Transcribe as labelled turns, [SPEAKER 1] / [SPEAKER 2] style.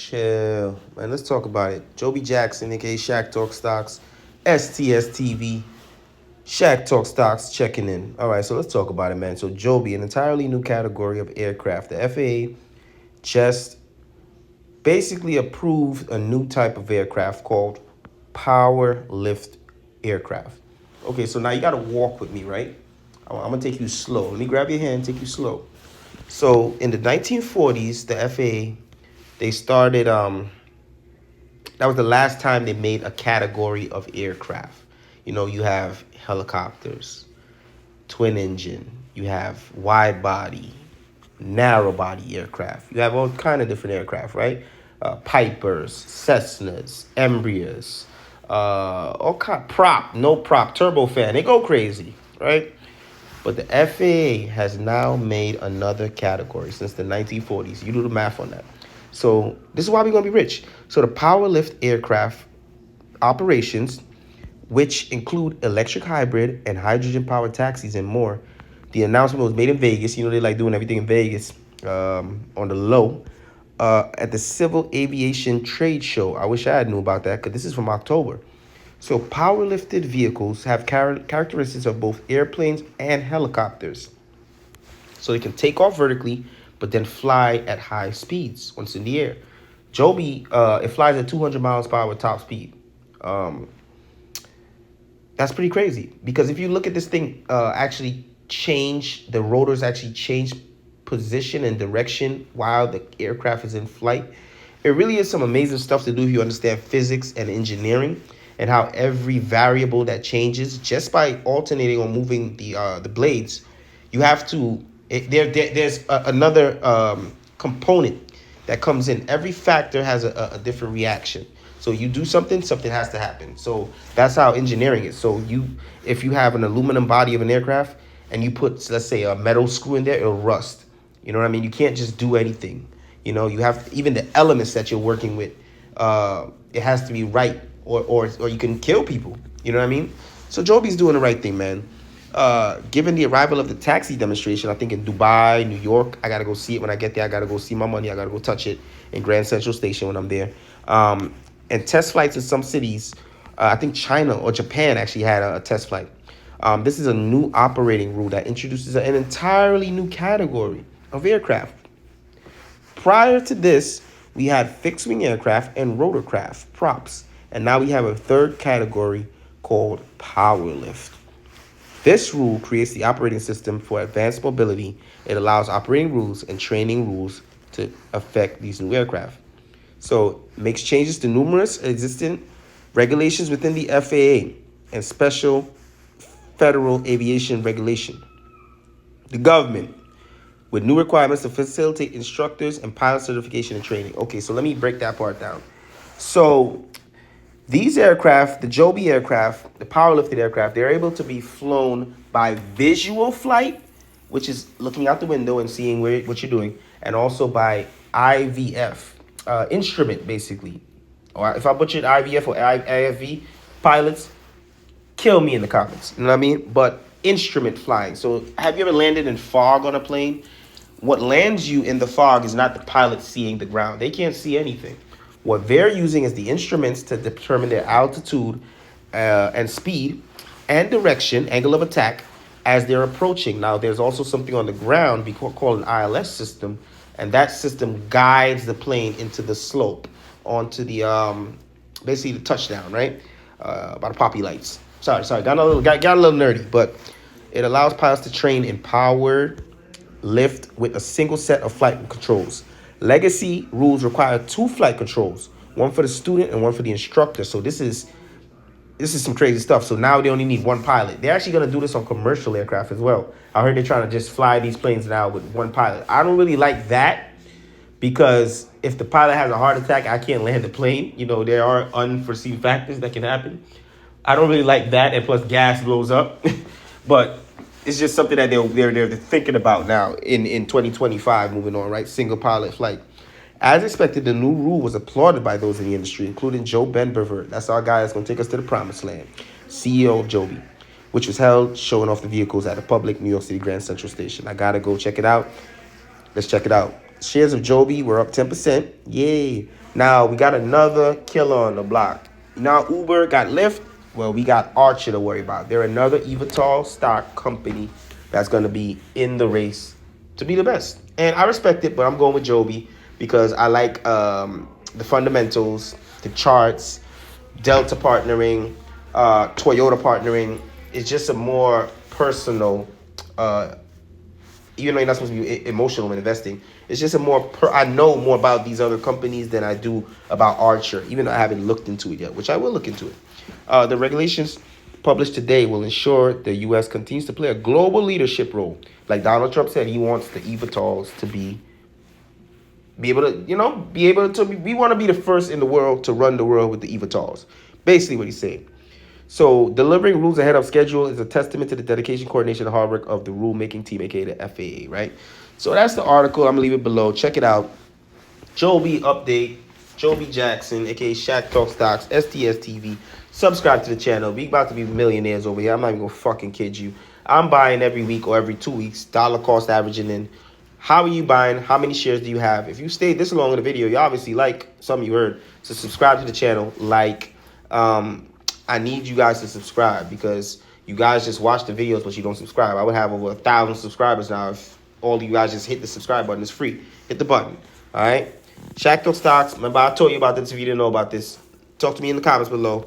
[SPEAKER 1] Chill, man. Let's talk about it. Joby Jackson, aka Shaq Talk Stocks, STS TV, Shaq Talk Stocks checking in. All right, so let's talk about it, man. So Joby, an entirely new category of aircraft. The FAA just basically approved a new type of aircraft called power lift aircraft. Okay, so now you gotta walk with me, right? I'm gonna take you slow. Let me grab your hand, take you slow. So in the 1940s, the FAA they started. That was the last time they made a category of aircraft. You know, you have helicopters, twin engine, you have wide body, narrow body aircraft. You have all kind of different aircraft, right? Pipers, Cessnas, Embraers, all kind prop, no prop, turbofan. They go crazy, right? But the FAA has now made another category since the 1940s. You do the math on that. So this is why we're going to be rich. So the power lift aircraft operations, which include electric hybrid and hydrogen powered taxis and more. The announcement was made in Vegas. You know, they like doing everything in Vegas on the low at the Civil Aviation Trade Show. I wish I had knew about that because this is from October. So power lifted vehicles have characteristics of both airplanes and helicopters. So they can take off vertically, but then fly at high speeds once in the air. Joby, it flies at 200 miles per hour top speed. That's pretty crazy because if you look at this thing actually change, the rotors actually change position and direction while the aircraft is in flight. It really is some amazing stuff to do if you understand physics and engineering and how every variable that changes just by alternating or moving the blades, you have to, there's another component that comes in. Every factor has a different reaction. So you do something, something has to happen. So that's how engineering is. So if you have an aluminum body of an aircraft and you put, let's say, a metal screw in there, it'll rust. You know what I mean? You can't just do anything. You know, you have even the elements that you're working with. It has to be right, or you can kill people. You know what I mean? So Joby's doing the right thing, man. Given the arrival of the taxi demonstration, I think in Dubai, New York, I gotta go see it when I get there. I gotta go see my money. I gotta go touch it in Grand Central Station when I'm there. And test flights in some cities, I think China or Japan actually had a test flight. This is a new operating rule that introduces an entirely new category of aircraft. Prior to this, we had fixed-wing aircraft and rotorcraft, props. And now we have a third category called power lift. This rule creates the operating system for advanced mobility. It allows operating rules and training rules to affect these new aircraft. So makes changes to numerous existing regulations within the FAA and special federal aviation regulation. The government with new requirements to facilitate instructors and pilot certification and training. Okay, so let me break that part down. So these aircraft, the Joby aircraft, the power lifted aircraft, they're able to be flown by visual flight, which is looking out the window and seeing what you're doing, and also by IVF. Instrument, basically. Or if I butchered IVF or IFV, pilots, kill me in the comments. You know what I mean? But instrument flying. So have you ever landed in fog on a plane? What lands you in the fog is not the pilot seeing the ground. They can't see anything. What they're using is the instruments to determine their altitude and speed and direction, angle of attack, as they're approaching. Now, there's also something on the ground called an ILS system, and that system guides the plane into the slope, onto the basically the touchdown, right? By the poppy lights. Sorry, got a little nerdy, but it allows pilots to train in powered lift with a single set of flight controls. Legacy rules require 2 flight controls, one for the student and one for the instructor. So this is some crazy stuff. So now they only need 1 pilot. They're actually going to do this on commercial aircraft as well. I heard they're trying to just fly these planes now with 1 pilot. I don't really like that because if the pilot has a heart attack, I can't land the plane. You know, there are unforeseen factors that can happen. I don't really like that, and plus gas blows up. But it's just something that they're thinking about now in 2025, moving on, right? Single pilot flight. As expected, the new rule was applauded by those in the industry, including Joe Ben-Bevert. That's our guy that's going to take us to the promised land, CEO of Joby, which was held showing off the vehicles at a public New York City Grand Central Station. I got to go check it out. Let's check it out. Shares of Joby were up 10%. Yay. Now we got another killer on the block. Now Uber got Lyft. Well, we got Archer to worry about. They're another eVTOL stock company that's going to be in the race to be the best. And I respect it, but I'm going with Joby because I like the fundamentals, the charts, Delta partnering, Toyota partnering. It's just a more personal even though you're not supposed to be emotional in investing, it's just a more I know more about these other companies than I do about Archer, even though I haven't looked into it yet, which I will look into it. The regulations published today will ensure the U.S. continues to play a global leadership role. Like Donald Trump said, he wants the eVTOLs to be able to, we want to be the first in the world to run the world with the eVTOLs. Basically what he's saying. So delivering rules ahead of schedule is a testament to the dedication, coordination, and hard work of the rulemaking team, aka the FAA, right? So that's the article. I'm gonna leave it below. Check it out. Joby update. Joby Jackson, aka Shaq Talk Stocks, STS TV. Subscribe to the channel. We about to be millionaires over here. I'm not even gonna fucking kid you. I'm buying every week or every 2 weeks, dollar cost averaging in. How are you buying? How many shares do you have? If you stayed this long in the video, you obviously like some you heard. So subscribe to the channel. I need you guys to subscribe because you guys just watch the videos, but you don't subscribe. I would have over 1,000 subscribers now if all of you guys just hit the subscribe button. It's free. Hit the button. All right. Shaq Talk Stocks. Remember, I told you about this if you didn't know about this. Talk to me in the comments below.